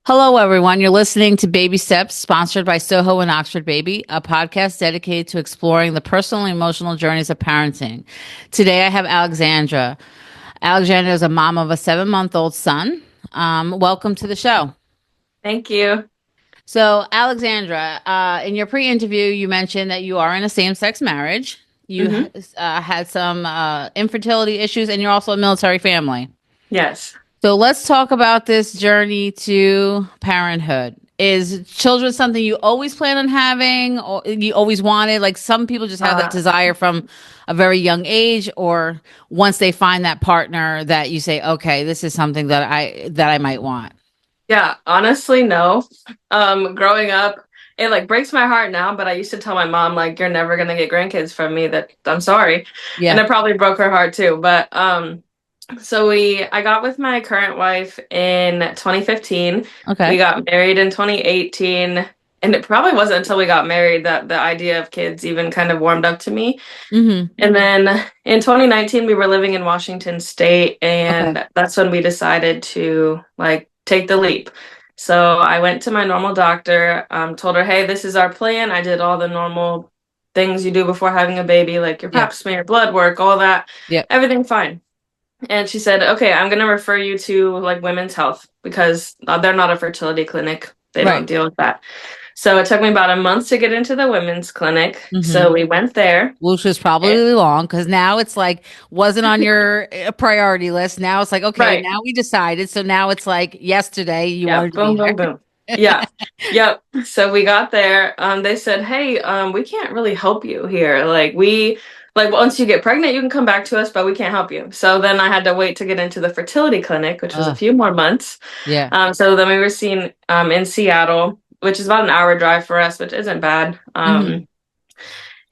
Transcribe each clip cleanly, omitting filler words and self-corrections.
Hello, everyone. You're listening to Baby Steps, sponsored by Soho and Oxford Baby, a podcast dedicated to exploring the personal and emotional journeys of parenting. Today, I have Alexandra. Alexandra is a mom of a 7-month-old son. Welcome to the show. Thank you. So, Alexandra, in your pre-interview, you mentioned that you are in a same-sex marriage. You Hmm. had some infertility issues, and you're also a military family. Yes. So let's talk about this journey to parenthood. Is children something you always plan on having, or you always wanted? Like some people just have that Uh, desire from a very young age, or once they find that partner that you say, okay, this is something that I might want. yeah, honestly, no. Growing up, it like breaks my heart now, but I used to tell my mom, like, you're never gonna get grandkids from me, that I'm sorry. And Yeah. it probably broke her heart too. But I got with my current wife in 2015. We Okay. got married in 2018. And it probably wasn't until we got married that the idea of kids even kind of warmed up to me. Mm-hmm. And then in 2019, we were living in Washington State, Okay. and that's when we decided to like take the leap. So I went to my normal doctor, told her, hey, this is our plan. I did all the normal things you do before having a baby, like your Yeah. pap smear, blood work, all that, Yep. everything fine. And she said, okay, I'm going to refer you to like women's health because they're not a fertility clinic. They don't Right. deal with that. So it took me about a month to get into the women's clinic. Mm-hmm. So we went there. Which was probably And, really long because now it's like wasn't on your priority list. Now it's like, okay, right. now we decided. So now it's like yesterday you Yeah, wanted to be boom, boom, there. boom. Yeah, yep. So we got there. They said, "Hey, we can't really help you here. Like once you get pregnant, you can come back to us, but we can't help you." So then I had to wait to get into the fertility clinic, which was a Oh, few more months. yeah. So then we were seen in Seattle, which is about an hour drive for us, which isn't bad. Hmm.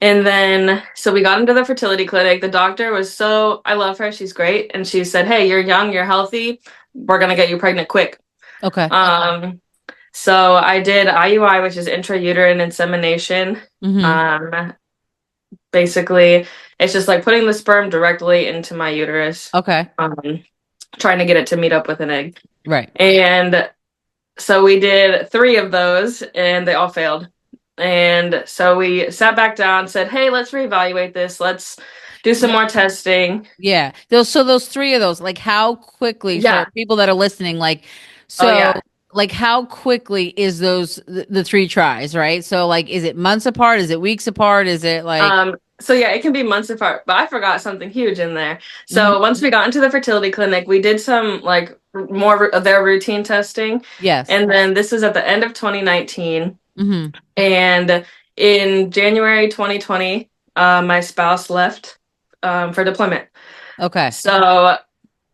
And then so we got into the fertility clinic. The doctor was so, I love her. She's great, and she said, "Hey, you're young, you're healthy. We're gonna get you pregnant quick." Okay. Um, so I did IUI, which is intrauterine insemination. Hmm. Um, Basically, it's just like putting the sperm directly into my uterus, Okay. um, trying to get it to meet up with an egg. Right. And so we did three of those, and they all failed. And so we sat back down, said, "Hey, let's reevaluate this. Let's do some Yeah. more testing." Yeah. Those three of those, like how quickly for Yeah. people that are listening, like Oh so yeah. like how quickly is the three tries, right? So like is it months apart? Is it weeks apart? Is it like So yeah, it can be months apart, but I forgot something huge in there. Mhm. So once we got into the fertility clinic, we did some like more of their routine testing. Yes. And then this is at the end of 2019. Hmm. And in January 2020, my spouse left for deployment. Okay. So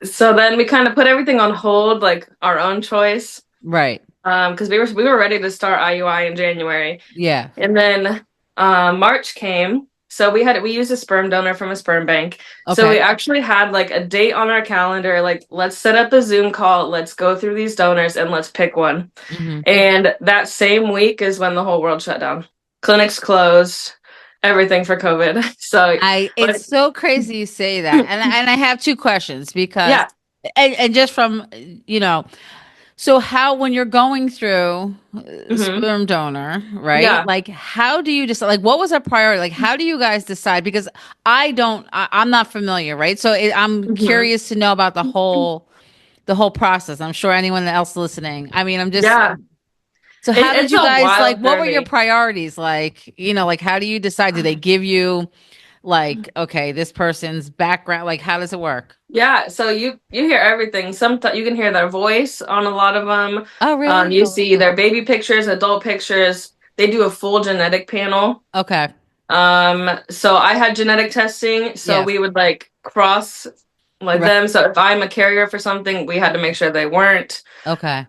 so then we kind of put everything on hold, like our own choice. Right. Because we were ready to start IUI in January. Yeah. And then March came. So we used a sperm donor from a sperm bank. So we Okay. actually had like a date on our calendar, like let's set up a Zoom call, let's go through these donors and let's pick one. Hmm. And that same week is when the whole world shut down. Clinics closed, everything for COVID. So It's like so crazy you say that. And I have two questions because yeah. and just from so how when you're going through Hmm. sperm donor, right? Yeah. Like how do you decide like what was a priority? Like how do you guys decide? Because I'm not familiar, right? So I'm Hmm. curious to know about the whole process. I'm sure anyone else listening. I mean, I'm just Yeah. so how did It's you a guys like wild what were your journey. priorities? Like, like how do you decide? Do they give you like, okay, this person's background, like how does it work? Yeah, so you hear everything. Sometimes you can hear their voice on a lot of them. Oh, really? You see their baby pictures, adult pictures. They do a full genetic panel. Okay. So I had genetic testing, so Yes. we would like cross like Right. them. So if I'm a carrier for something, we had to make sure they weren't. Okay.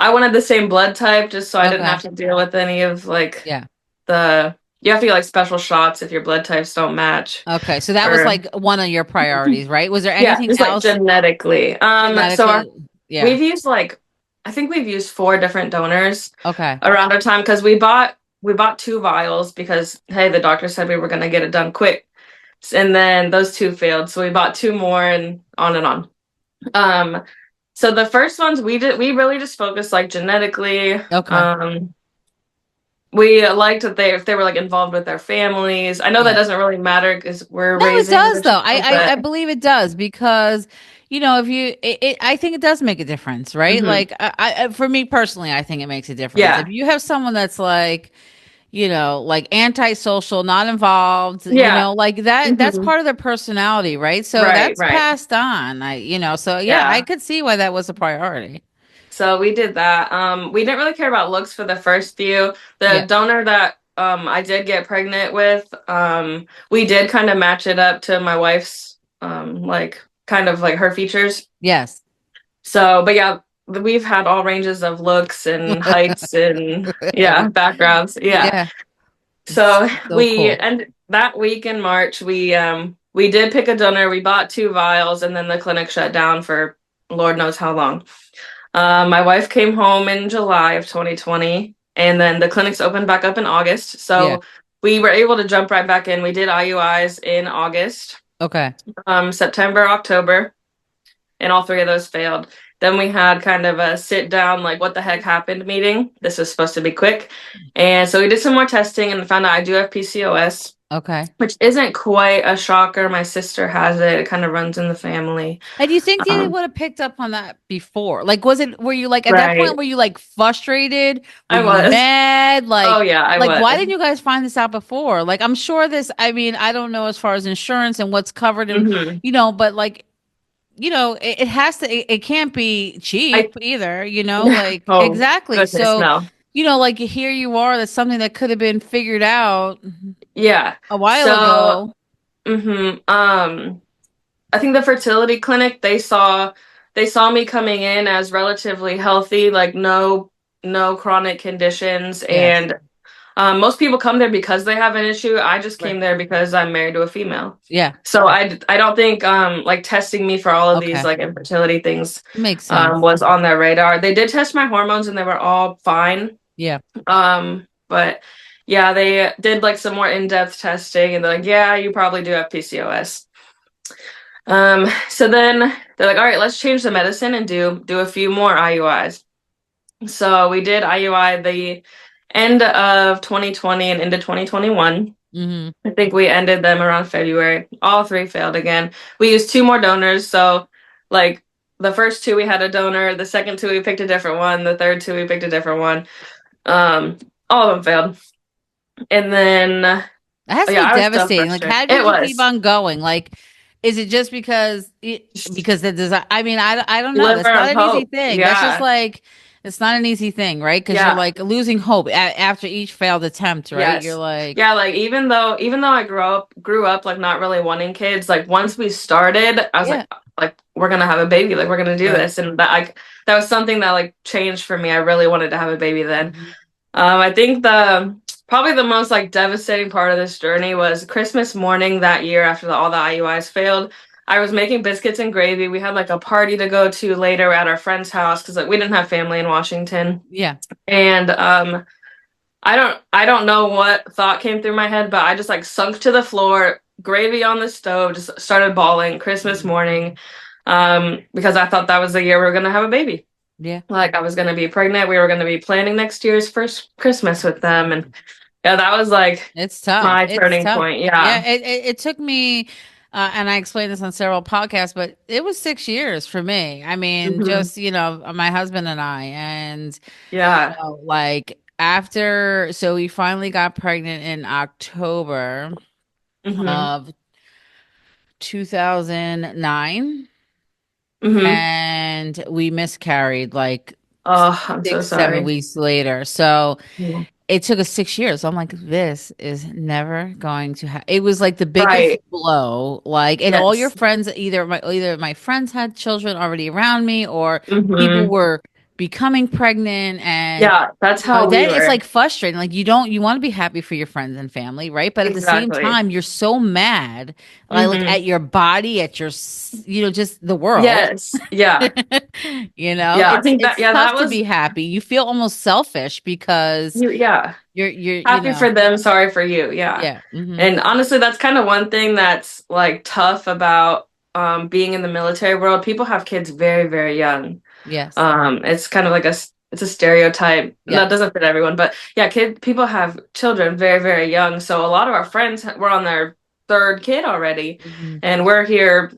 I wanted the same blood type just so I didn't Okay. have to deal with any of like Yeah. the you have to get like special shots if your blood types don't match. Okay. So that was Or like one of your priorities, right? Was there yeah, anything just like else genetically. genetically? Yeah. We've used like I think we've used four different donors Okay. around our time because we bought two vials because hey, the doctor said we were gonna get it done quick. And then those two failed, so we bought two more and on and on. Um, So the first ones we really just focused like genetically. Okay. We liked that if they were like involved with their families. I know that Yeah. doesn't really matter because we're No, it raising does the though. child, I but believe it does because if I think it does make a difference, right? hmm Like for me personally, I think it makes a difference. If yeah, you have someone that's like, like antisocial, not involved, yeah, like that's hmm part of their personality, right? So right, that's right, passed on. So yeah, I yeah. could see why that was a priority. So we did that. We didn't really care about looks for the first few. The Yeah. donor that I did get pregnant with, we did kind of match it up to my wife's like kind of like her features. Yes. So, but yeah, we've had all ranges of looks and heights and yeah, backgrounds. Yeah. Yeah. It's So so cool. and that week in March we did pick a donor. We bought 2 vials and then the clinic shut down for Lord knows how long. My wife came home in July of 2020, and then the clinics opened back up in August. Yeah. So we were able to jump right back in. We did IUIs in August, Okay. September, October, and all 3 of those failed. Then we had kind of a sit down, like, what the heck happened meeting. This was supposed to be quick. And so we did some more testing and found out I do have PCOS, Okay. which isn't quite a shocker. My sister has it. It kind of runs in the family. And do you think they Um, would have picked up on that before? Like, were you like at that right. point, were you like frustrated? Were I you was. mad? Oh, yeah, I Why was. didn't you guys find this out before? Like, I'm sure I mean, I don't know as far as insurance and what's covered and, hmm but like, it has to, it can't be I cheap either, like, oh exactly. goodness, So, no. like here you are, that's something that could have been figured out Yeah. a while So, ago. I think the fertility clinic they saw me coming in as relatively healthy, like no chronic conditions, Yes. and most people come there because they have an issue. I just Right. came there because I'm married to a female. Yeah. So I don't think like testing me for all of these Okay. like infertility things Makes sense. was on their radar. They did test my hormones and they were all fine. Yeah. But yeah, they did like some more in-depth testing and they're like, yeah, you probably do have PCOS. So then they're like, all right, let's change the medicine and do a few more IUIs. So we did IUI the end of 2020 and into 2021. Hmm. I think we ended them around February. All 3 failed again. We used 2 more donors. So like the first 2 we had a donor, the second 2 we picked a different one, the third 2 we picked a different one. Um, all of them failed. And then That has to yeah, be I was so devastating. Like, frustrated. how It did you keep was on going? Like, is it just just because the design? I mean, I don't know. sliver That's not of an easy hope. thing. That's just Yeah. like it's not an easy thing, right? Because you're Yeah. like losing hope after each failed attempt, right? You're Yes. like, Yeah, like even though I grew up like not really wanting kids, like once we started, I was yeah, like we're gonna have a baby, like we're gonna do right. this. And that was something that like changed for me. I really wanted to have a baby then. Mhm. I think the probably the most like devastating part of this journey was Christmas morning that year after all the IUIs failed. I was making biscuits and gravy. We had like a party to go to later at our friend's house because like we didn't have family in Washington. Yeah. And I don't know what thought came through my head, but I just like sunk to the floor, gravy on the stove, just started bawling Christmas Mhm. morning, because I thought that was the year we were gonna have a baby. Yeah. Like I was gonna be pregnant, we were gonna be planning next year's first Christmas with them, and yeah, that was like It's tough. my It's turning tough. point. Yeah. Yeah. It took me, and I explained this on several podcasts, but it was 6 years for me. I mean, hmm just, my husband and I, and, Yeah. like so we finally got pregnant in October hmm of 2009, hmm and we miscarried like Oh, I'm so 6, 7 weeks later. So, sorry. it took us 6 years. I'm like, this is never going to happen. It was like the biggest Right. blow. Like, and all your Yes. friends, either my friends had children already around me, or people hmm were becoming pregnant, and Yeah, that's how we then it's were. like frustrating. Like, you want to be happy for your friends and family, right? But at the same Exactly. time, you're so mad, like hmm at your body, at your, just the world. Yes. Yeah. Yeah, I think that It's yeah, tough that to was be happy. You feel almost selfish because yeah. you're Happy for them, sorry for you. Yeah. yeah. Hmm. And honestly, that's kind of one thing that's like tough about being in the military world. People have kids very, very young. Yes. It's kind of like it's a stereotype. Yeah. That doesn't fit everyone, but yeah, people have children very, very young. So a lot of our friends were on their third kid already, Mm-hmm. and we're here.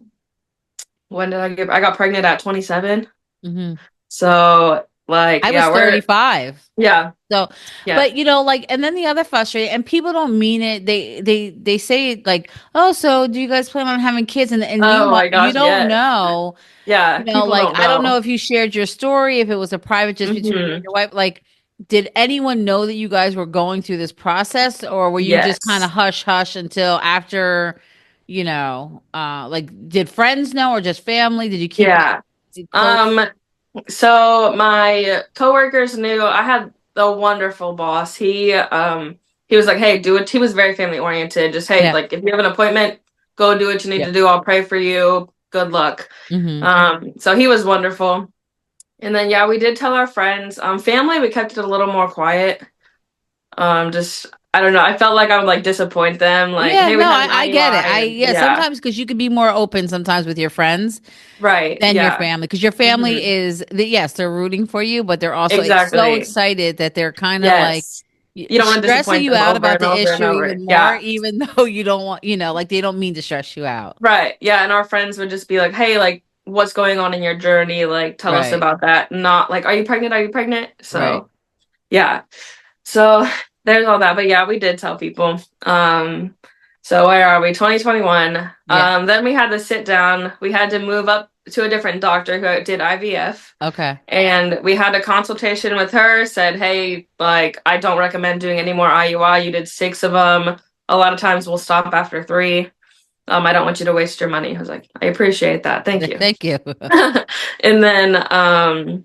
When did I got pregnant at 27. Mm-hmm. So like, I was yeah, 35. yeah, So, yeah. but like, and then the other frustrating, and people don't mean it. They say it like, oh, so do you guys plan on having kids? And Oh meanwhile, my you gosh, don't yeah, know, yeah. People like, don't I don't know know. if you shared your story, if it was a private just between you and Hmm. your wife. Like, did anyone know that you guys were going through this process, or were you just kind of Yes. hush hush until after, like, did friends know or just family? Did you keep Yeah. it close? Um, so my coworkers knew. I had a wonderful boss. He was like, "Hey, do it." He was very family oriented. Just, hey, Yeah. like if you have an appointment, go do what you need Yeah. to do. I'll pray for you. Good luck. Mm-hmm. So he was wonderful. And then yeah, we did tell our friends. Family, we kept it a little more quiet. Just I don't know. I felt like I would like disappoint them. Like, Yeah, hey, we no, had an I get IUI, it. and Yeah, yeah, sometimes because you can be more open sometimes with your friends right, than your yeah, family. Because your family hmm is, yes, they're rooting for you, but they're also so exactly. excited that they're kind of like Yes, you don't want to stressing disappoint you them out over about and the over and issue over. even more, Yeah, even though you don't want, like they don't mean to stress you out. right. Yeah, and our friends would just be like, hey, like, what's going on in your journey? Like, tell us Right, about that. Not like, are you pregnant? Are you pregnant? right. So yeah. So there's all that. But yeah, we did tell people. So where are we? 2021. Yeah. Then we had to sit down. We had to move up to a different doctor who did IVF. Okay. And we had a consultation with her, said, hey, like, I don't recommend doing any more IUI. You did 6 of them. A lot of times we'll stop after 3. I don't want you to waste your money. I was like, I appreciate that. Thank you. Thank you. And then,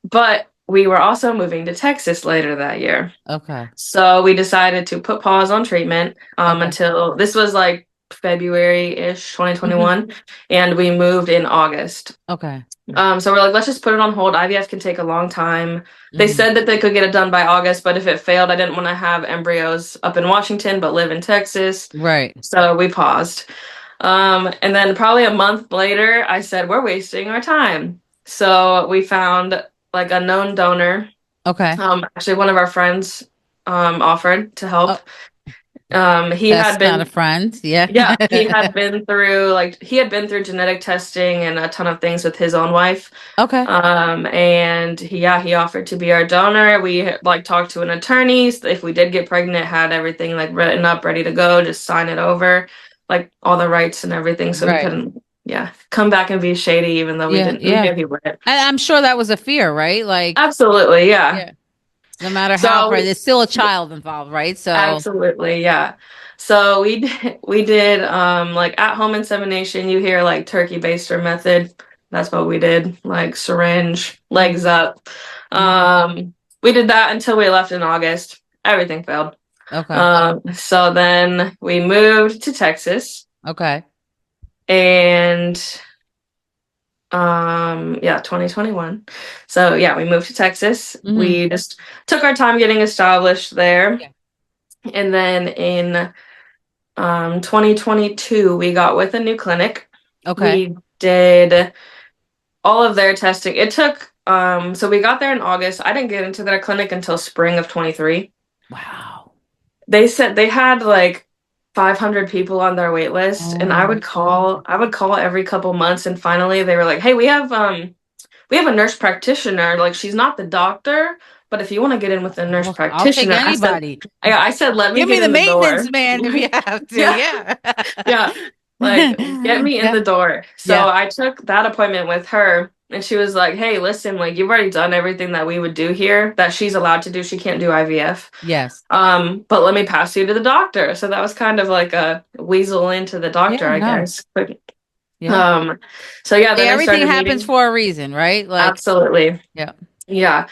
but we were also moving to Texas later that year. Okay. So we decided to put pause on treatment Okay. until this was like February-ish, Hmm. 2021, and we moved in August. Okay. So we're like, let's just put it on hold. IVF can take a long time. They Hmm. said that they could get it done by August, but if it failed, I didn't want to have embryos up in Washington, but live in Texas. Right. So we paused. And then probably a month later, I said, we're wasting our time. So we found like a known donor. Okay. Actually, one of our friends offered to help. Oh, He that's had kind of been friends. Yeah. yeah, he had been through genetic testing and a ton of things with his own wife. Okay. And he offered to be our donor. We like talked to an attorney. So if we did get pregnant, had everything like written up, ready to go, just sign it over, like all the rights and everything, so he Right. couldn't, yeah, come back and be shady, even though Yeah. we Yeah. knew he would. And I'm sure that was a fear, right? Like, Absolutely, yeah. yeah, no matter how So far, there's still a child involved, right? So, absolutely, yeah. So we did like at home insemination. You hear like turkey baster method. That's what we did. Like syringe, legs mhm, up. mhm. We did that until we left in August. Everything failed. Okay. So then we moved to Texas Okay. and yeah, 2021. So yeah, we moved to Texas. Hmm. We just took our time getting established there. Yeah. And then in 2022, we got with a new clinic. Okay. We did all of their testing. It took, so we got there in August. I didn't get into their clinic until spring of 23. Wow. They said they had like 500 people on their wait list, and Oh, I would call every couple months, and finally they were like, "Hey, we have a nurse practitioner. Like, she's not the doctor, but if you want to get in with a nurse well, I'll take practitioner," anybody. I said, let me Give me get the in the maintenance door. man if you have to. Yeah, Yeah. yeah. Like, get me in Yeah. the door. So Yeah. I took that appointment with her, and she was like, hey, listen, like, you've already done everything that we would do here that she's allowed to do. She can't do IVF. Yes. But let me pass you to the doctor. So that was kind of like a weasel into the doctor, Yeah. I No. guess. But, Yeah. um, so yeah, then I Everything started happens meeting. for a reason, right? Like, Absolutely. yeah. Yeah.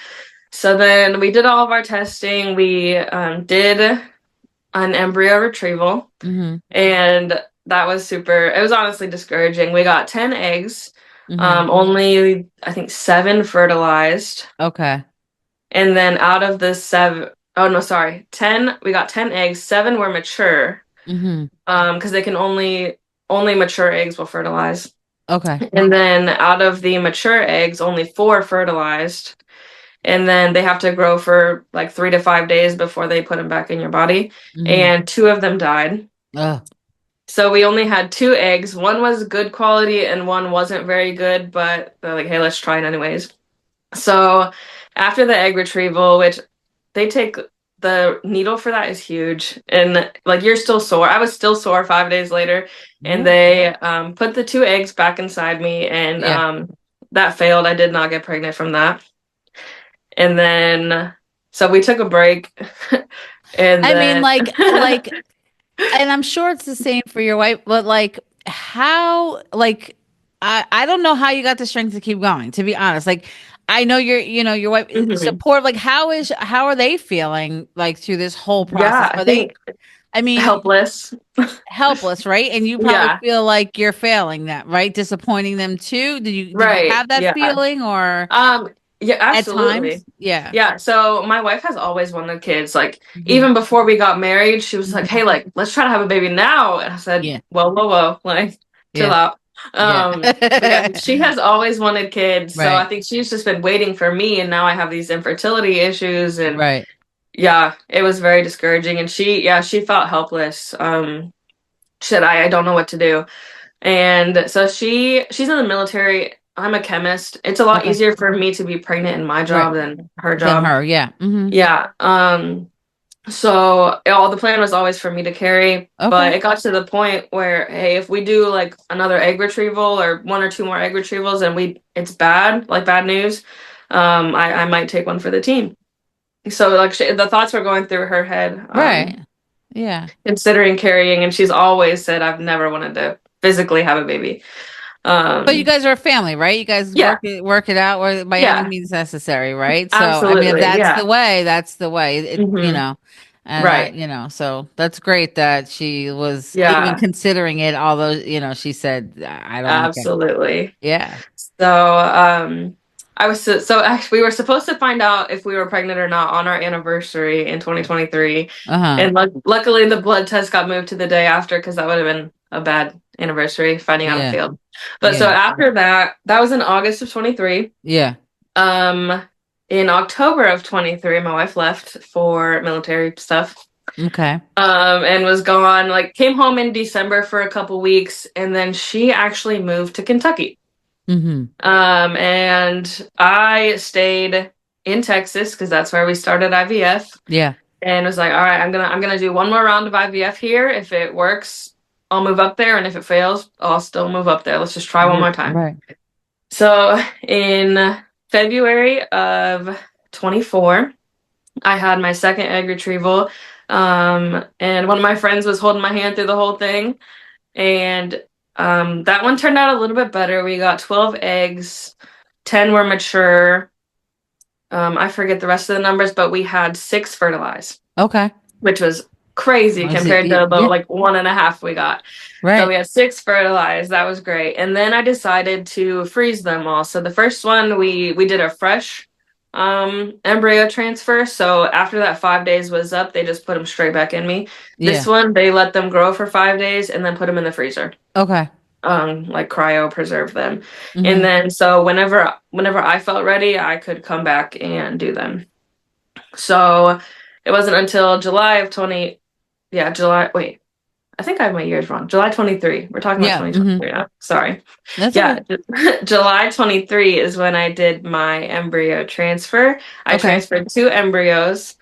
So then we did all of our testing. We did an embryo retrieval, Hmm. and that was super. It was honestly discouraging. We got 10 eggs, Hmm. only I think 7 fertilized, Okay. and then out of the 7, oh no, sorry, 10. We got 10 eggs. 7 were mature, Hmm. because they can only mature eggs will fertilize. Okay. And then out of the mature eggs, only 4 fertilized. And then they have to grow for like 3 to 5 days before they put them back in your body. Mm-hmm. And 2 of them died. Oh. So we only had 2 eggs. One was good quality and one wasn't very good, but they're like, hey, let's try it anyways. So after the egg retrieval, which they take the needle for that is huge. And like you're still sore. I was still sore 5 days later. And they put the 2 eggs back inside me and Yeah. that failed. I did not get pregnant from that. And then so we took a break. And I mean, then and I'm sure it's the same for your wife, but like, how, like, I don't know how you got the strength to keep going, to be honest. Like, I know your wife is Mhm. support. Like, how are they feeling like through this whole process? Yeah, I Are they, think I mean, helpless. helpless, right? And you probably Yeah, feel like you're failing them, right? Disappointing them too. Did you right. have that Yeah. feeling or Um, yeah, at times? absolutely. Yeah. Yeah, so my wife has always wanted kids. Like Hmm. even before we got married, she was like, Hmm. "Hey, like let's try to have a baby now." And I said, Yeah. "Whoa, whoa, whoa, like chill Yeah. out." Yeah. Yeah, she has always wanted kids, so I Right. think she's just been waiting for me, and now I have these infertility issues, and Right. yeah, it was very discouraging. And she felt helpless. She said, I don't know what to do. And so she's in the military. I'm a chemist. It's a lot Okay. easier for me to be pregnant in my Right. job than her Than job. her. Yeah. Hmm. Yeah. So all the plan was always for me to carry, but Okay. it got to the point where, hey, if we do like another egg retrieval or 1 or 2 more egg retrievals and it's bad, like bad news, I might take one for the team. So like the thoughts were going through her head, Right. Yeah. considering carrying, and she's always said, I've never wanted to physically have a baby. But you Um, guys are a family, right? You guys yeah, work it out or by any yeah, means necessary, right? So, I mean, if absolutely, yeah. that's the way. Hmm. And Right, so that's great that she was even yeah, considering it, although, she said, I don't want to. absolutely. Yeah. So, I was so actually we were supposed to find out if we were pregnant or not on our anniversary in 2023, Uh-huh. and luckily the blood test got moved to the day after because that would have been a bad anniversary finding out it Yeah. failed. But so Yeah. after that, that was in August of 23. Yeah. Um, in October of 23, my wife left for military stuff. Okay. And was gone, like came home in December for a couple weeks, and then she actually moved to Kentucky. Mm-hmm. And I stayed in Texas because that's where we started IVF, Yeah. and was like, all right, I'm gonna do 1 more round of IVF here. If it works, I'll move up there, and if it fails, I'll still move up there. Let's just try one more time. Right. So in February of 24, I had my second egg retrieval. And one of my friends was holding my hand through the whole thing. And that one turned out a little bit better. We got 12 eggs, 10 were mature. I forget the rest of the numbers, but we had 6 fertilized, Okay. which was crazy Was it? compared to the Yeah. like 1.5 we got. So Right. we had 6 fertilized. That was great. And then I decided to freeze them all. So the first one we did a fresh embryo transfer. So after that 5 days was up, they just put them straight back in me. This Yeah. one they let them grow for 5 days and then put them in the freezer. Okay. Like cryo preserve them. And Mm-hmm. then so whenever I felt ready, I could come back and do them. So it wasn't until July of 20, yeah, July, wait, I think I have my years wrong. July 23. We're talking about Yeah. Mm-hmm. 2023 now. Sorry. That's Yeah, okay. July 23 is when I did my embryo transfer. I Okay. transferred 2 embryos,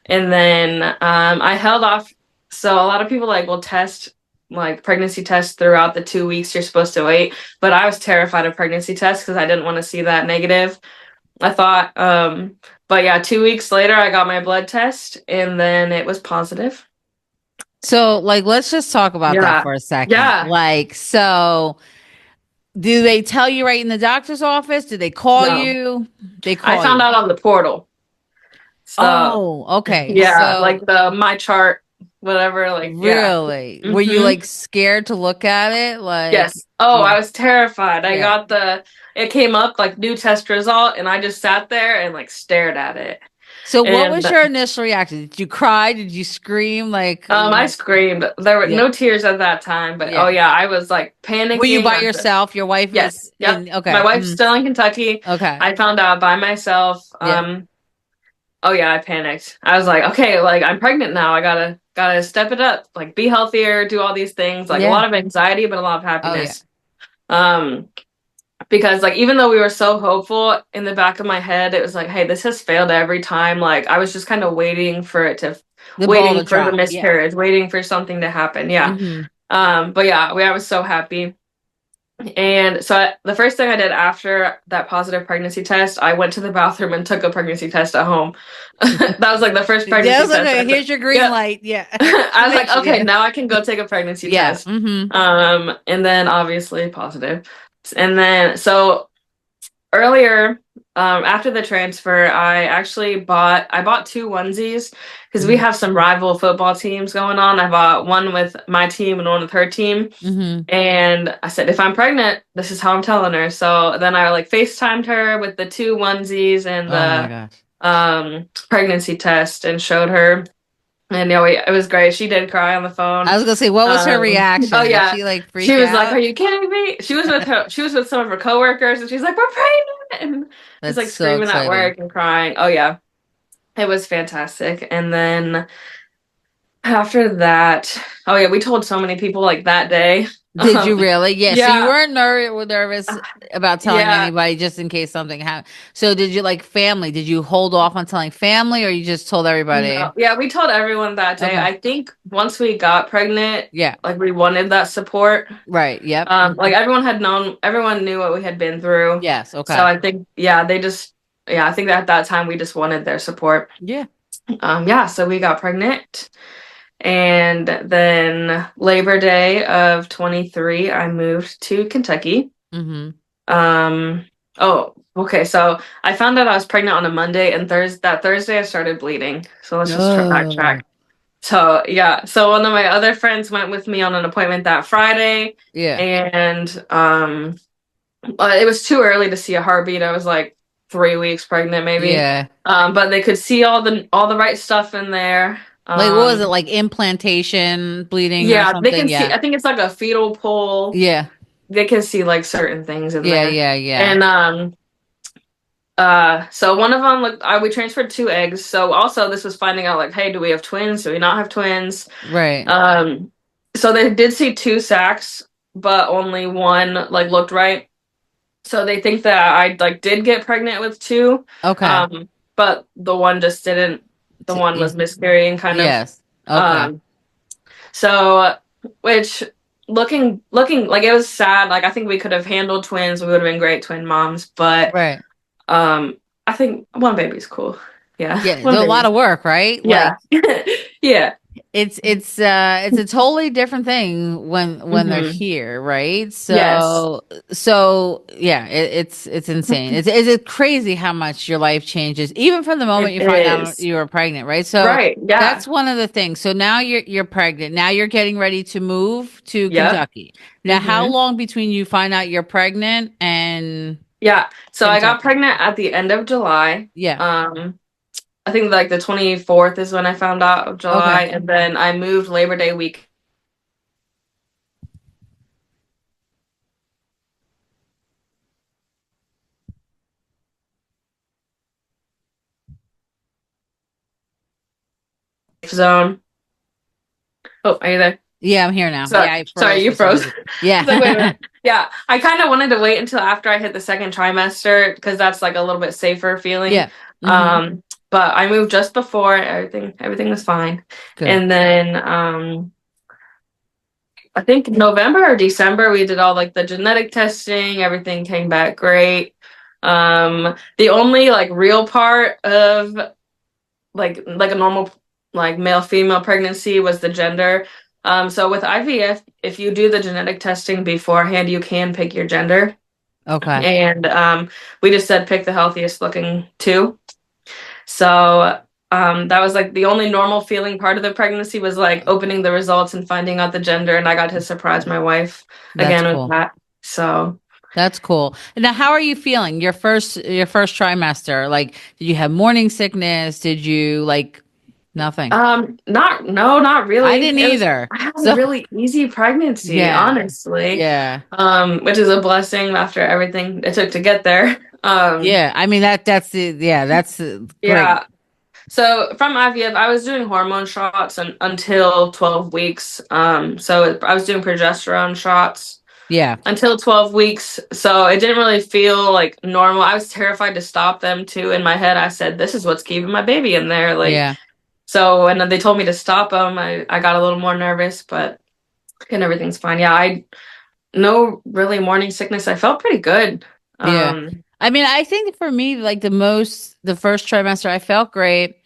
and then I held off. So a lot of people like will test like pregnancy tests throughout the 2 weeks you're supposed to wait, but I was terrified of pregnancy tests because I didn't want to see that negative. I thought, but yeah, 2 weeks later I got my blood test and then it was positive. So, like, let's just talk about that Yeah. for a second. Yeah. Like, so do they tell you right in the doctor's office? Do they call No. you? They I call found you. out on the portal. So Oh, okay. yeah, like So, the my chart, whatever, like yeah. really, were you Hmm. like scared to look at it? Like, Yes. Oh, yeah, I was terrified. I yeah. got it came up like new test result, and I just sat there and like stared at it. So what And was your initial reaction? Did you cry? Did you scream? Like, I screamed. There were yeah, no tears at that time, but oh yeah. yeah, I was like Were you panicking. by yourself? Your wife is Yes, yep. in, My okay. wife's still in Kentucky. Okay. I found out by myself. Yeah. Oh yeah, I panicked. I was like, okay, like I'm pregnant now. I gotta step it up, like be healthier, do all these things. Like a Yeah. lot of anxiety, but a lot of Oh, yeah. happiness. Um, because like even though we were so hopeful, in the back of my head, it was like, hey, this has failed every time. Like I was just kind of The ball to waiting for the drop. Yeah. miscarriage, waiting for something to happen. Yeah. Hmm. But yeah, I was so happy. And so the first thing I did after that positive pregnancy test, I went to the bathroom and took a pregnancy test at home. That was like the first Yeah, pregnancy it's test okay. I took. Here's your green Yep. light. Yeah. I was like, Situation. okay, Yeah. now I can go take a pregnancy Yeah. test. Hmm. And then obviously positive. And then so earlier, after the transfer, I bought two onesies because we Hmm. have some rival football teams going on. I bought one with my team and one with her team. Hmm. And I said, if I'm pregnant, this is how I'm telling her. So then I like FaceTimed her with the two onesies and Oh my the gosh. pregnancy test and showed her. And it was great. She did cry on the I phone. was gonna say, what was her Oh reaction? Did yeah. she like She freak was like, "Are out? you kidding me?" She was with some of her coworkers and she's like, "We're pregnant." And she's That's like so screaming at exciting. work and crying. Oh yeah. It was fantastic. And then after that, oh yeah, we told so many people like that day. Did you Um, really? Yeah. So you yeah, weren't nervous about telling yeah. anybody just in case something happened. So did you like family? Did you hold off on telling family or you just told everybody? No, yeah, we told everyone that day. Okay. I think once we got pregnant, Yeah. like we wanted that support. Right. Yep. Like Hmm. everyone knew what we had been through. Yes. So Okay. I think, yeah, I think that at that time we just wanted their support. Yeah. Yeah, so we got pregnant. And then Labor Day of 23, I moved to Kentucky. Hmm. Um, oh, okay. So I found out I was pregnant on a Monday, and that Thursday I started bleeding. So let's just backtrack. Oh. So yeah, so one of my other friends went with me on an appointment that Friday, Yeah. and it was too early to see a heartbeat. I was like 3 weeks pregnant, maybe. Yeah. But they could see all the right stuff in there. Like what was it? Like implantation bleeding or Yeah, they something? can see. Yeah. I think it's like a fetal pole. Yeah. They can see like certain things in Yeah. there, Yeah. Yeah. and so one of them, like, we transferred two eggs. So also this was finding out, like, hey, do we have twins? Do we not have twins? Right. So they did see two sacs, but only one like looked right. So they think that I like did get pregnant with two, Okay. um, but the one just didn't. The one Yeah. was miscarrying, kind of. Yes. Okay. Um, so which looking like it was sad. Like I think we could have handled twins. We would have been great twin moms, but Right. I think one baby's cool. Yeah, Yeah. There's one a lot baby. of work, right? Like Yeah, yeah. it's a totally different thing when they're Hmm. here, right? Yes. So yeah, it's insane. It's crazy how much your life changes even from the moment It you find out is. you were pregnant, right? So Right. Yeah. that's one of the things. So now you're pregnant. Now you're getting ready to move to Yep. Kentucky. Now how Hmm. long between you find out you're pregnant and Yeah. So I got Kentucky? pregnant at the end of July. Yeah. I think like the 24th is when I found out of July, Okay. and then I moved Labor Day week zone. Oh, are you there? Yeah, I'm here now. Sorry, Yeah, I sorry, froze you for some froze. reason. It's like, wait a Yeah. minute. Yeah, I kind of wanted to wait until after I hit the second trimester because that's like a little bit safer feeling. Yeah. Hmm. But I moved just before everything was fine, Good. and then I think November or December we did all like the genetic testing. Everything came back great. The only like real part of like a normal like male female pregnancy was the gender. So with IVF, if you do the genetic testing beforehand, you can pick your gender. Okay. And we just said pick the healthiest looking two. So that was like the only normal feeling part of the pregnancy was like opening the results and finding out the gender, and I got to surprise my wife That's again with cool. that. So That's cool. Now, how are you feeling? Your first trimester. Like, did you have morning sickness? Did you like nothing? Not I really. didn't either. I had a So really easy pregnancy, yeah, honestly. yeah, Which is a blessing after everything it took to get there. yeah. I mean that's great. Yeah. So from IVF, I was doing hormone shots until 12 weeks. I was doing progesterone shots Yeah, until 12 weeks. So it didn't really feel like normal. I was terrified to stop them too. In my head, I said, this is what's keeping my baby in there. Like, yeah, so when they told me to stop them, I got a little more nervous, but and everything's fine. Yeah, I no really morning sickness. I felt pretty good. yeah. Um, I mean, I think for me, like the first trimester, I felt great.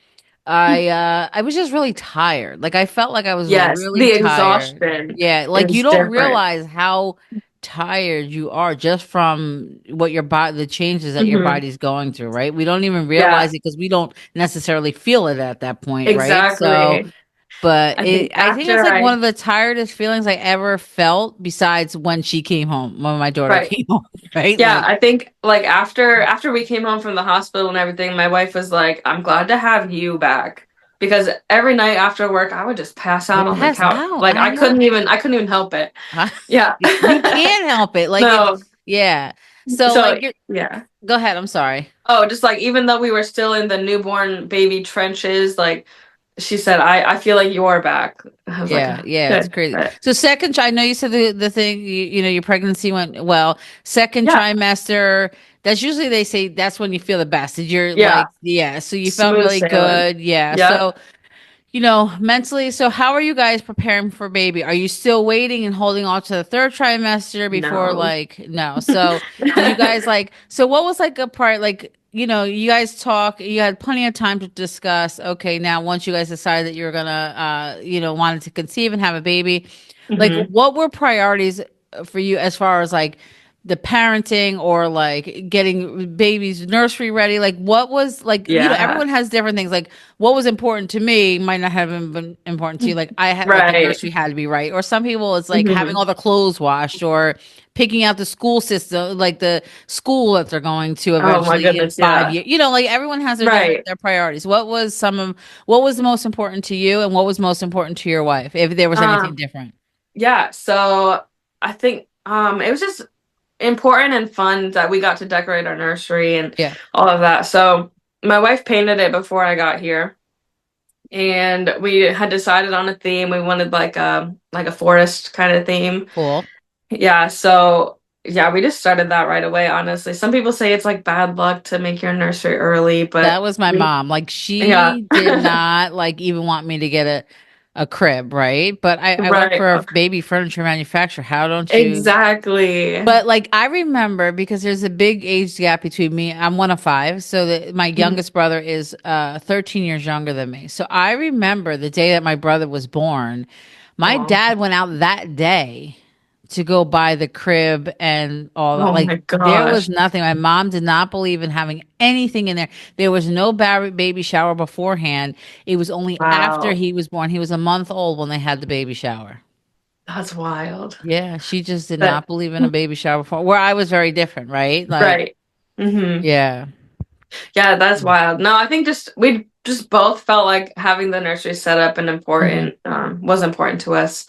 I was just really tired. Like I felt like I was yes, really the tired. exhaustion Yeah, like you is don't different. realize how tired you are just from what your body the changes that your Hmm. body's going through, right? We don't even Yeah, realize it because we don't necessarily feel it at that point, right? So, exactly. but I think I think it's after like one I of the tiredest feelings I ever felt besides when she came home, when my daughter right. came home, right? Yeah, Like I think like after we came home from the hospital and everything, my wife was like, "I'm glad to have you back." Because every night after work, I would just pass you out on the pass couch. out. Like I know. I couldn't even help it. Huh? Yeah. You can't help it. Like it, No. yeah. So So, like you're yeah. go ahead, I'm sorry. Oh, just like even though we were still in the newborn baby trenches, like she said, I feel like you're back. I was like, Yeah, "Oh, yeah, it's good." crazy. But So I know you said the thing, your pregnancy went well. Second yeah, trimester, that's usually they say that's when you feel the best. Did you're yeah, like, yeah, so you felt smooth really sailing. good. Yeah. Yep. So mentally, so how are you guys preparing for baby? Are you still waiting and holding on to the third trimester before No. like no? So did you guys like so what was like a part like you guys talk, you had plenty of time to discuss. Okay, now once you guys decided that you're gonna wanted to conceive and have a baby, like Hmm. what were priorities for you as far as like the parenting or like getting babies nursery ready? Like what was like, Yeah. everyone has different things. Like what was important to me might not have been important to you. Like I had like the Right. nursery had to be right. Or some people it's like having Hmm. all the clothes washed or picking out the school system, like the school that they're going to Oh my eventually in goodness, 5 yeah. years. Like everyone has their different Right. their priorities. What was the most important to you and what was most important to your wife, if there was anything Um, different? yeah, so I think it was just important and fun that we got to decorate our nursery and Yeah. all of that. So my wife painted it before I got here. And we had decided on a theme. We wanted like a forest kind of theme. Cool. Yeah, so yeah, we just started that right away, honestly. Some people say it's like bad luck to make your nursery early, That but was my we, mom. Like yeah. she did not like even want me to get a crib, right? But I work Right. for a baby furniture manufacturer. How don't you? Exactly. But like I remember because there's a big age gap between me. I'm one of five, so that my Mhm. youngest brother is 13 years younger than me. So I remember the day that my brother was born. My Oh, dad went out that day to go buy the crib and all that. oh Like my there was gosh. nothing. My mom did not believe in having anything in there. There was no baby shower beforehand. It was only after Wow. he was born. He was a month old when they had the baby shower. That's wild. Yeah, she just did But not believe in a baby shower before. Where I was very different, right? Like, right. Hmm. yeah, Yeah, that's wild. No, I think just we just both felt like having the nursery set up and hmm important was important to us.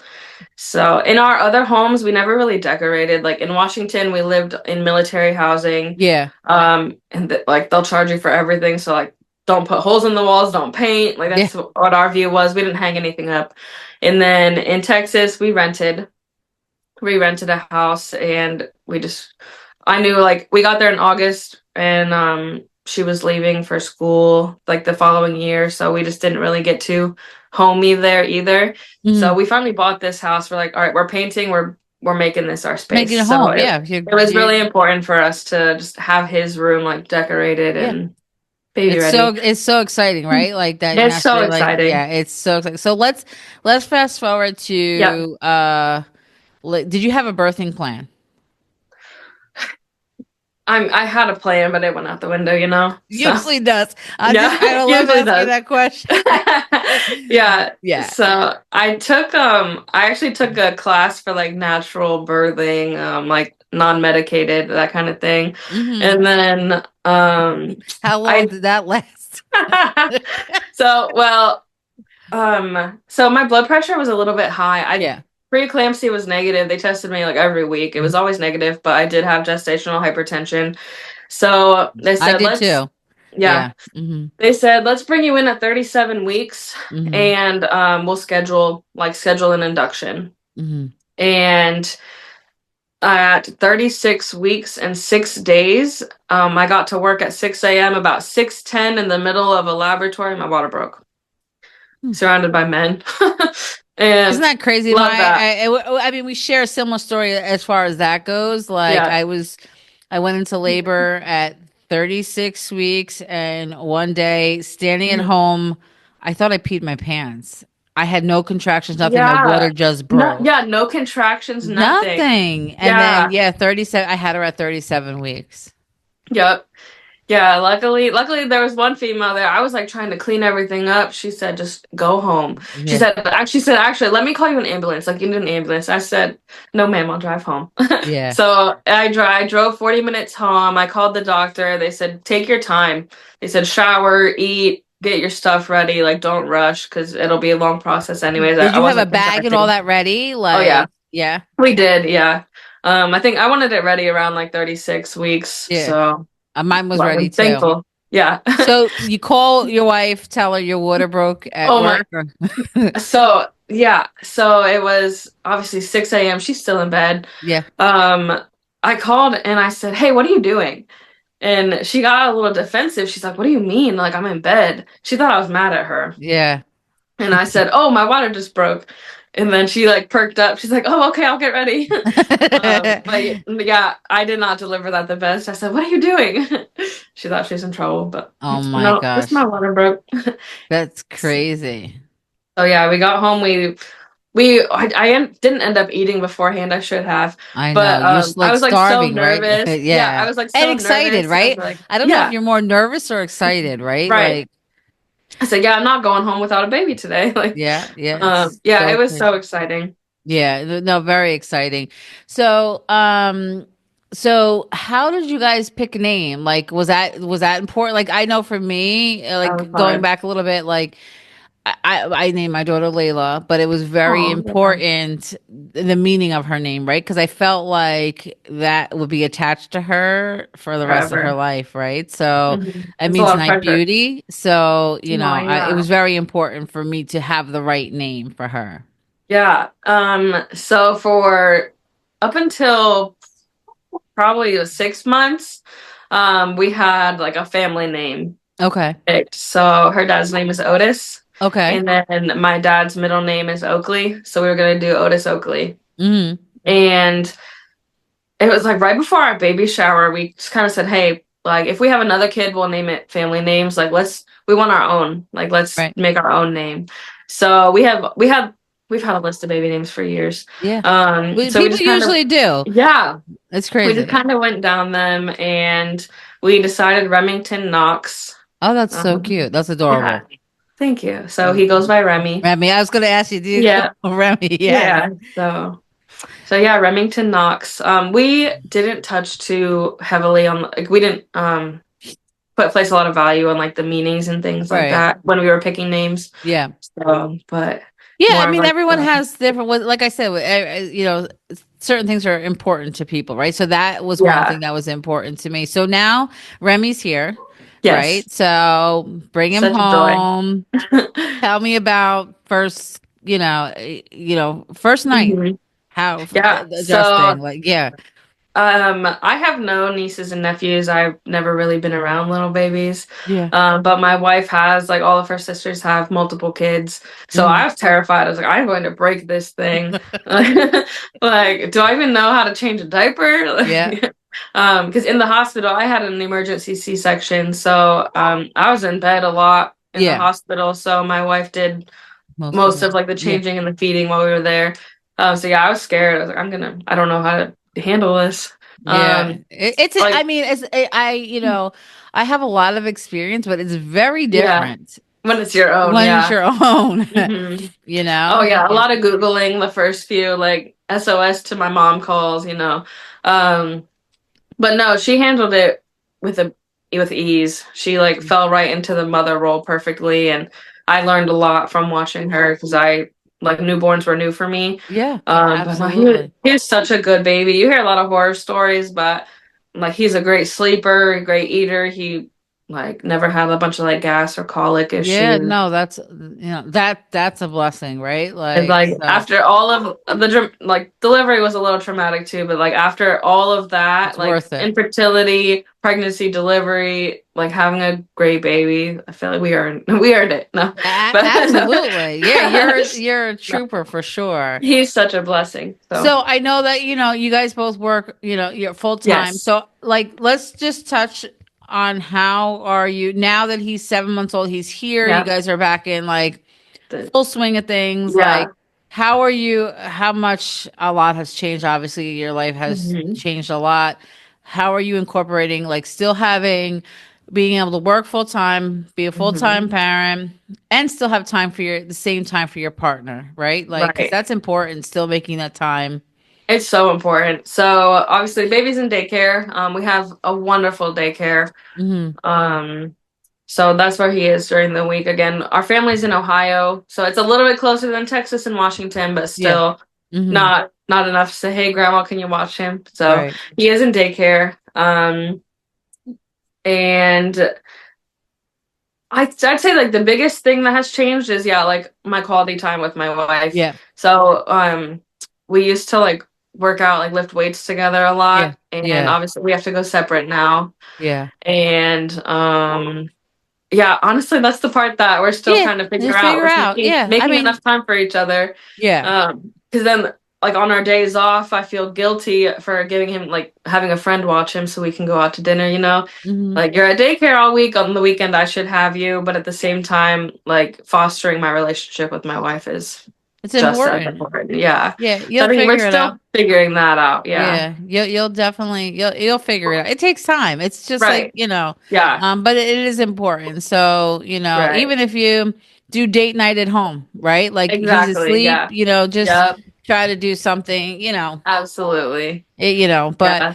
So in our other homes, we never really decorated. Like in Washington, we lived in military housing. yeah, And like they'll charge you for everything. So like don't put holes in the walls, don't paint. Like yeah. that's what our view was. We didn't hang anything up. And then in Texas, we rented a house and I knew like we got there in August and she was leaving for school like the following year, so we just didn't really get too homey there either. So hmm we finally bought this house. We're like, all right, we're painting, we're making this our Making space. it So home. it Yeah, it was really important for us to just have his room like decorated yeah. and baby ready. It's so exciting, right? Like that It's so naturally, like exciting. yeah, it's so exciting. So let's fast forward Yep. to did you have a birthing plan? I had a plan, but it went out the window, So Usually does. yeah, I love usually asking does. that question. Yeah. Yeah. So I actually took a class for like natural birthing, like non-medicated, that kind of thing. Mm-hmm. And then How long I did that last? so well so my blood pressure was a little bit high. I Yeah. Preeclampsia was negative. They tested me like every week. It was always negative, but I did have gestational hypertension. So they I said, did let's, too. yeah, Yeah. Mm-hmm. they said, let's bring you in at 37 weeks Mm-hmm. and we'll schedule an induction. Mm-hmm. And at 36 weeks and 6 days, I got to work at 6 a.m. About 6:10 in the middle of a laboratory. My water broke, surrounded by men. Isn't And that crazy? love that. I mean, we share a similar story as far as that goes. Like, Yeah. I went into labor at 36 weeks, and one day, standing at Mhm. home, I thought I peed my pants. I had no contractions, nothing. My Yeah. water just No, broke. yeah, no contractions, nothing. Nothing. And then, Yeah. yeah, 37. I had her at 37 weeks. Yep. Yeah, luckily there was one female there. I was like trying to clean everything up. She said, just go home. Yeah. She said, actually, let me call you an ambulance. Like, you need an ambulance. I said, no, ma'am, I'll drive home. Yeah. So I drove 40 minutes home. I called the doctor. They said, take your time. They said, shower, eat, get your stuff ready. Like, don't rush because it'll be a long process anyways. Did I you have a wasn't bag and all contracting. that ready? Oh, yeah. Like, yeah. We did, yeah. I think I wanted it ready around like 36 weeks. Yeah. So Mine was well, ready I'm too. thankful. Yeah. So you call your wife, tell her your water broke at Oh my. work? Or So yeah. So it was obviously 6 a.m. She's still in bed. yeah. Um, I called and I said, "Hey, what are you doing?" And she got a little defensive. She's like, "What do you mean? Like I'm in bed?" She thought I was mad at her. Yeah. And I said, "Oh, my water just broke." And then she like perked up. She's like, "Oh, okay, I'll get ready." But yeah, I did not deliver that the best. I said, "What are you doing?" She thought she was in trouble, but Oh my no, just gosh. my water broke. That's crazy. So yeah, we got home. Didn't end up eating beforehand. I should have, I know. but You're I like was like so starving, right? nervous. Yeah, I Yeah. was like And so excited, nervous. I was right? like, I don't know if yeah, you're more nervous or excited, right? right. Like, I said, yeah, I'm not going home without a baby today. Like, yeah, yeah, it's yeah, it so was crazy. so exciting. Yeah, no, very exciting. So, so how did you guys pick a name? Like, was that important? Like, I know for me, That was like going hard. back a little bit, like I named my daughter Layla, but it was very Oh, yeah, important the meaning of her name, right? Because I felt like that would be attached to her for the rest of her forever. life, right? So it It's a means lot of night pressure. beauty. So, Oh, it yeah. was very important for me to have the right name for her. Yeah. So for up until probably 6 months, we had like a family name Okay. picked. So her dad's name is Otis, Okay. and then my dad's middle name is Oakley. So we were gonna do Otis Oakley. Hmm. And it was like right before our baby shower, we just kind of said, hey, like if we have another kid, we'll name it family names. Like we want our own. Like let's Right. make our own name. So we've had a list of baby names for years. Yeah. So we People just kind of usually do. yeah, It's we just crazy. kind of went down them and we decided Remington Knox. Oh, that's so Um, cute. That's yeah, adorable. thank you. So he goes by Remy. Remy, I was going to ask you, do you Yeah, go Remy? Yes. yeah. So yeah, Remington Knox. We didn't touch too heavily on like we didn't place a lot of value on like the meanings and things like Right. that when we were picking names. Yeah. So, but Yeah, I more of mean, like everyone has different. Like I said, certain things are important to people, right? So that was one yeah, thing that was important to me. So now Remy's here, yes, right? So bring him such a joy. home. Tell me about first, first night. Mhm. How Yeah. adjusting? So Like, yeah, I have no nieces and nephews. I've never really been around little babies. yeah, But my wife has, like, all of her sisters have multiple kids. So mhm. I was terrified. I was like, I'm going to break this thing. Like, do I even know how to change a diaper? Yeah, Like, because in the hospital, I had an emergency C-section. So I was in bed a lot in the yeah. hospital. So my wife did Most of most it. of like the Yeah. changing and the feeding while we were there. So yeah, I was scared. I was like, I don't know how to handle this. Yeah, Like, I mean, I have a lot of experience, but it's very yeah, different. When it's your own, when it's yeah. your own, Hmm. you Oh know? yeah, a Yeah. lot of Googling the first few, like SOS to my mom calls, you know. Um, but no, she handled it with a with ease. She like fell right into the mother role perfectly, and I learned a lot from watching her because I like newborns were new for me. Yeah, But no, absolutely. he's such a good baby. You hear a lot of horror stories, but like he's a great sleeper, a great eater. He like never had a bunch of like gas or colic Yeah, issues. no, that's that's a blessing, right? And Like like so after all of the like delivery was a little traumatic too, but like after all of that, it's like worth it. infertility, pregnancy, delivery, like having a great baby, I feel like we earned it. No, but Absolutely. Yeah, you're a no, trooper for sure. he's such a blessing. So So I know that, you guys both work, you're full time. yes, So like let's just touch on how are you now that he's 7 months old, he's here, you yeah, guys are back in like the, full swing of things. Like yeah. how are you, how much a lot has changed? Obviously, your life has Mhm. changed a lot. How are you incorporating like still having being able to work full time, be a full time Mhm. parent, and still have time for the same time for your partner, right? Like, because Right. that's important, still making that time. It's so important. So obviously, baby's in daycare. We have a wonderful daycare. Hmm. Um, So that's where he is during the week. Again, our family's in Ohio, so it's a little bit closer than Texas and Washington, but Yeah. still Hmm. not enough to say, "Hey, Grandma, can you watch him?" So Right. he is in daycare. And I'd say like the biggest thing that has changed is yeah, like my quality time with my wife. Yeah. So we used to like work out, like lift weights together a Yeah. lot, and Yeah. obviously we have to go separate now. Yeah. And yeah, honestly, that's the part that we're still Yeah. trying to figure Just out figure was out. Yeah. I making mean, enough time for each other. yeah. Because then like on our days off, I feel guilty for giving him like having a friend watch him so we can go out to dinner, you know? Hmm. Like you're at daycare all week, on the weekend I should have you, but at the same time, like fostering my relationship with my wife is It's just as important. important. Yeah. Yeah. So You'll I think we're figure it out. still figuring that out. Yeah. Yeah, you'll definitely you'll figure it out. It takes time. It's just like, Right. Yeah. but it is important. So, Right. even if you do date night at home, right? Like he's Exactly. asleep, Yeah. just Yep. try to do something, Absolutely. but Yeah.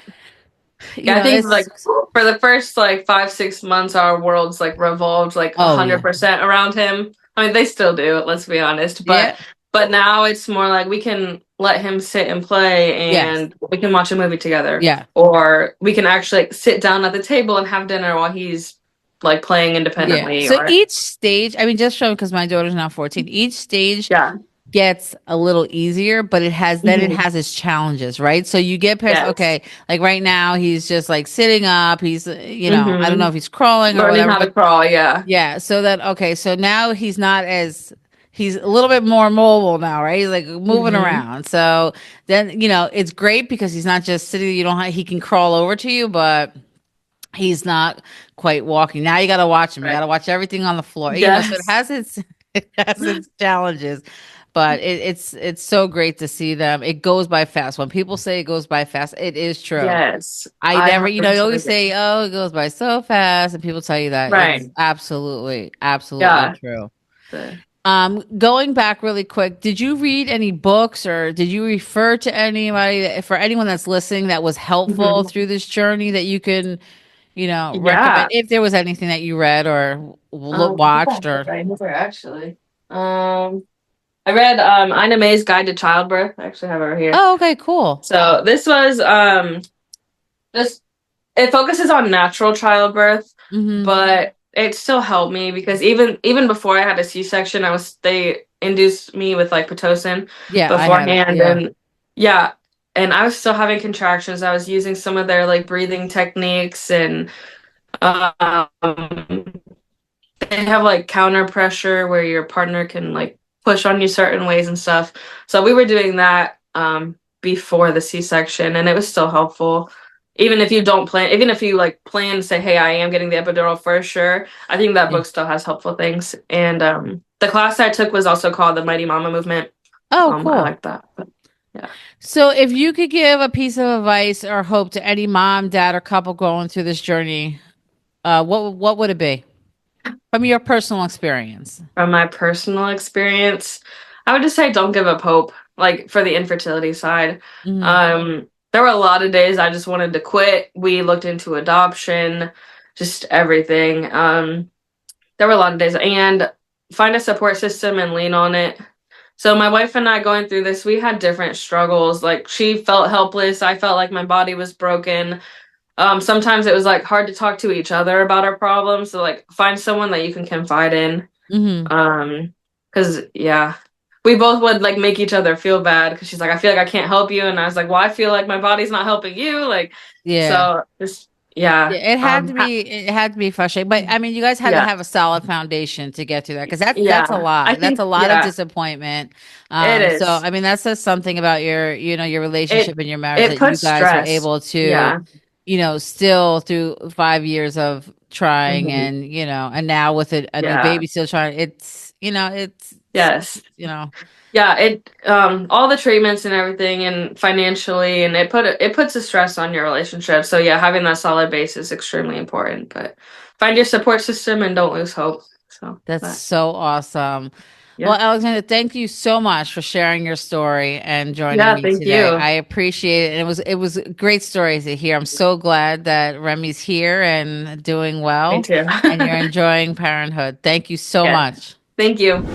Yeah, I think like it's for the first like 5, 6 months, our worlds like revolved like a oh hundred yeah. percent around him. I mean, they still do, let's be honest. Yeah. But now it's more like we can let him sit and play, Yes. and we can watch a movie together, Yeah. or we can actually like, sit down at the table and have dinner while he's like playing Yeah. independently. So Or each stage, I mean, just show because my daughter's now 14, each stage yeah, gets a little easier, but it hmm, has its challenges, right? So you get past, yes, okay, like right now he's just like sitting up, he's, I don't know hmm, if he's crawling or learning whatever, how to but crawl. Yeah, yeah, so that, okay, so now he's a little bit more mobile now, right? He's like moving hmm, around. So then, it's great because he's not just sitting, he can crawl over to you, but he's not quite walking. Now you got to watch him. You got right. to watch everything on the floor. So it Yes, has its it has its challenges, but it's so great to see them. It goes by fast. When people say it goes by fast, it is true. yes, I I never, you 100% always agree. say, "Oh, it goes by so fast," and people tell you that it's Right. absolutely, absolutely Yeah. true. The- Going back really quick, did you read any books or did you refer to anybody for anyone that's listening that was helpful mhm. through this journey that you can, recommend Yeah. if there was anything that you read or I think I watched have it or right here actually. I read Ina May's Guide to Childbirth. I actually have it right here. oh, okay, cool. So this was this it focuses on natural childbirth, Hmm. but it still helped me because even before I had a C-section, they induced me with like Pitocin Yeah, I had it. beforehand, Yeah. and yeah, and I was still having contractions. I was using some of their like breathing techniques, and um they have like counter pressure where your partner can like push on you certain ways and stuff. So we were doing that before the C-section, and it was still helpful. Even if you don't plan, even if you like plan to say, "Hey, I am getting the epidural for sure," I think that Yeah. book still has helpful things. And the class I took was also called the Mighty Mama Movement. Oh, I cool. like that. But, yeah. So, if you could give a piece of advice or hope to any mom, dad, or couple going through this journey, what would it be? From your personal experience. From my personal experience, I would just say don't give up hope. Like for the infertility side, Hmm. there were a lot of days I just wanted to quit. We looked into adoption, just everything. There were a lot of days, and find a support system and lean on it. So my wife and I going through this, we had different struggles. Like she felt helpless. I felt like my body was broken. Sometimes it was like hard to talk to each other about our problems. So like find someone that you can confide in. Hmm. Because yeah, we both would like make each other feel bad because she's like, I feel like I can't help you, and I was like, well, I feel like my body's not helping you. Like, Yeah. so just yeah, Yeah, it had to be frustrating. But I mean, you guys had to yeah, have a solid foundation to get through that because that's a yeah. I lot. That's think a lot of yeah, disappointment. it So is. I mean, that says something about your, your It relationship and your marriage it that you puts guys were stress. able to, Yeah. still through 5 years of trying Hmm. and, and now with a new Yeah. baby still trying, Yes. you know, Yeah, it all the treatments and everything and financially and it puts a stress on your relationship. So yeah, having that solid base is extremely important, but find your support system and don't lose hope. So, that's but so awesome. Well, yeah. Alexander, thank you so much for sharing your story and joining Yeah, me thank today. you. I appreciate it. And it was a great stories to hear. I'm so glad that Remy's here and doing Me well too. and you're enjoying parenthood. Thank you so Yes. much. Thank you.